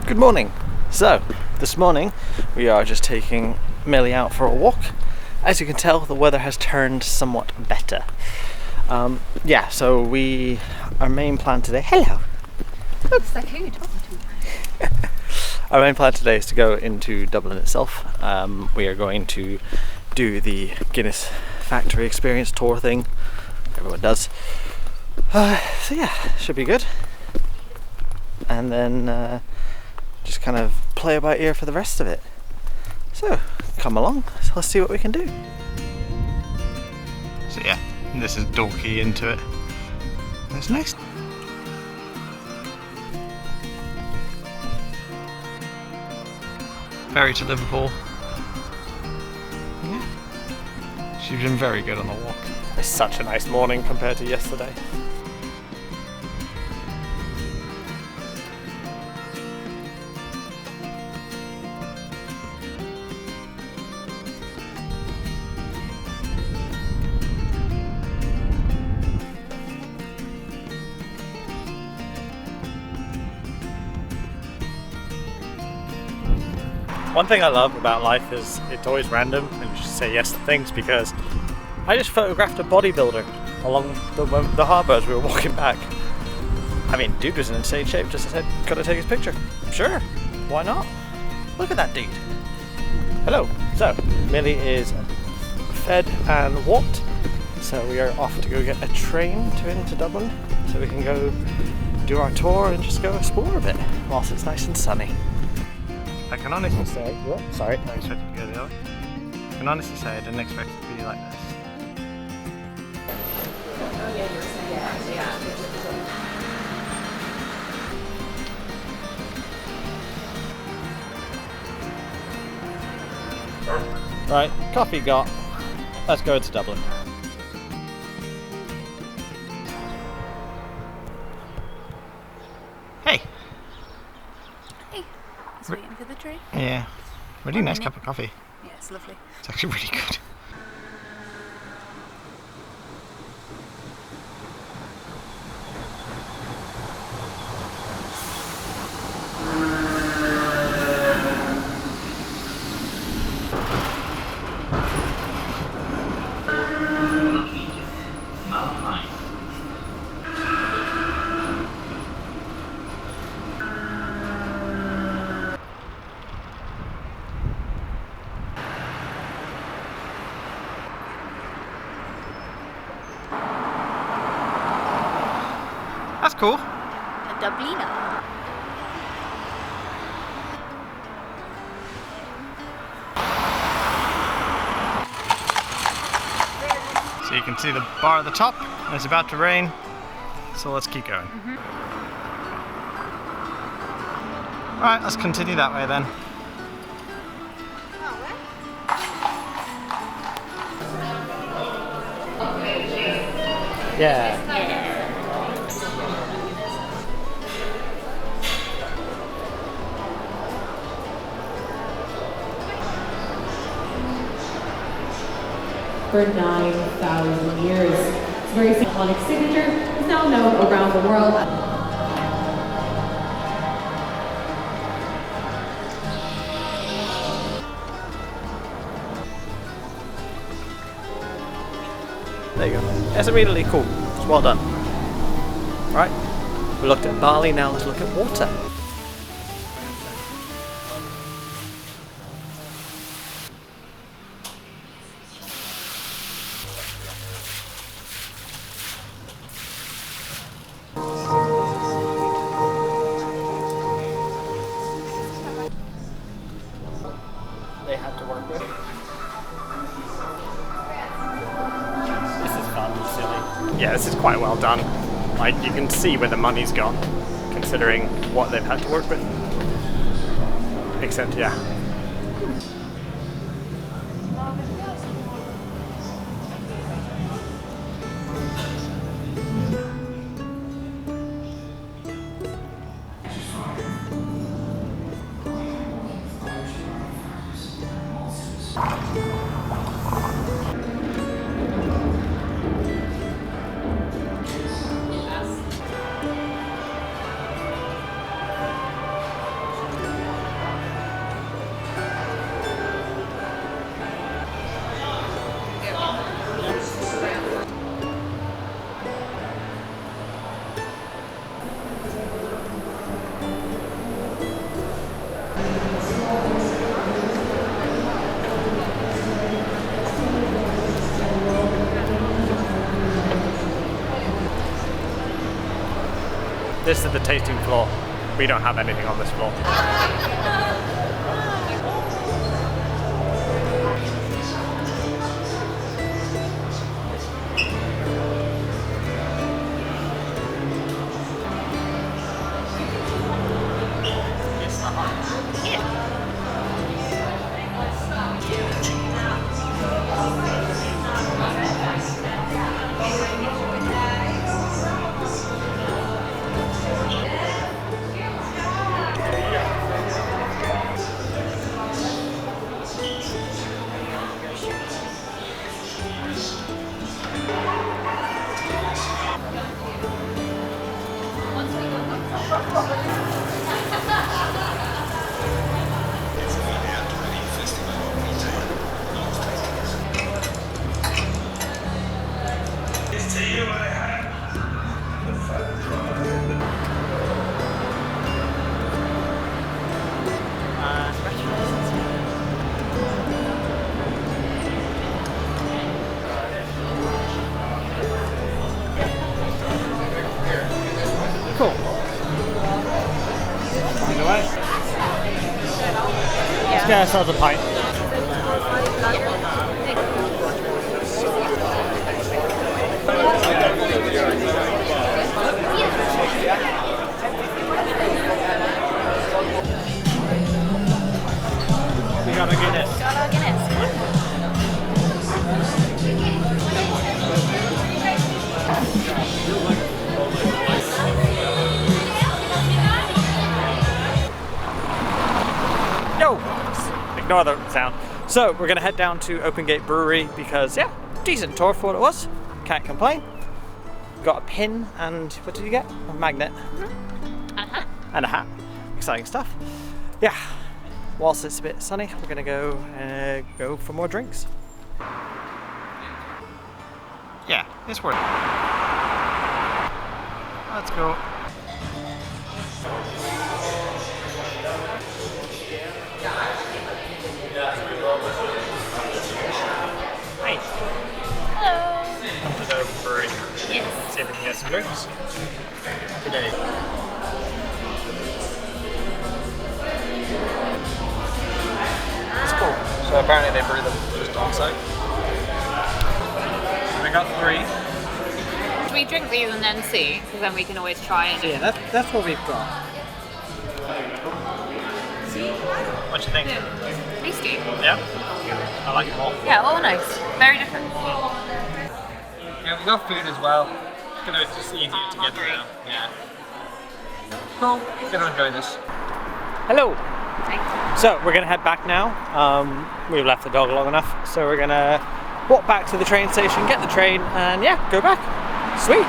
Good morning. So, this morning we are just taking Millie out for a walk. As you can tell, the weather has turned somewhat better. So our main plan today. Hello. It's like, who are you talking to? Our main plan today is to go into Dublin itself. We are going to do the Guinness factory experience tour thing. Everyone does. So yeah, should be good. And then just kind of play it by ear for the rest of it. So come along, so let's see what we can do. So yeah, this is Dalkey into it. It's nice. Ferry to Liverpool. Yeah. She's been very good on the walk. It's such a nice morning compared to yesterday. One thing I love about life is it's always random and you just say yes to things, because I just photographed a bodybuilder along the harbour as we were walking back. I mean, dude was in insane shape, just said, could I take his picture? Sure, why not? Look at that dude. Hello. So, Millie is fed and walked, so we are off to go get a train into Dublin so we can go do our tour and just go explore a bit whilst it's nice and sunny. I can honestly say, sorry, I expected to go the other way. I can honestly say I didn't expect it to be like this. Right, coffee got. Let's go into Dublin. Hey! Hey, just waiting for the train. Yeah, really nice cup of coffee. Yeah, it's lovely. It's actually really good. That's cool. A Dublina. So you can see the bar at the top, and it's about to rain, so let's keep going. Alright, let's continue that way then. Yeah. For 9,000 years. Its very iconic signature is now known around the world. There you go. That's immediately cool. It's well done. Right, we looked at barley, now let's look at water. They had to work with. This is fun, silly. Yeah, this is quite well done. Like, you can see where the money's gone, considering what they've had to work with. Except, yeah. This is the tasting floor. We don't have anything on this floor. Cool. Find a way. Let's get ourselves a pint. We got a Guinness. Got our Guinness. Yo! Ignore the sound. So we're gonna head down to Open Gate Brewery because yeah, decent tour for what it was. Can't complain. Got a pin and what did you get? A magnet. And a hat. And a hat. Exciting stuff. Yeah. Whilst it's a bit sunny, we're gonna go for more drinks. Yeah, it's worth it. Let's go. Hey. Hello. To the brewery. Yes. See if we can get some drinks today. It's cool. So apparently they brew them just on site. I got 3. Should we drink these and then see? Because then we can always try and Yeah, that's what we've got. What do you think? tasty. Yeah? I like them all. Yeah, all nice. Very different. Yeah, we got food as well. It's just easier to get hungry. around. Yeah. Cool. Gonna enjoy this. Hello. Hi. So we're gonna head back now. We've left the dog long enough, so we're gonna walk back to the train station, get the train, and yeah, go back. Sweet.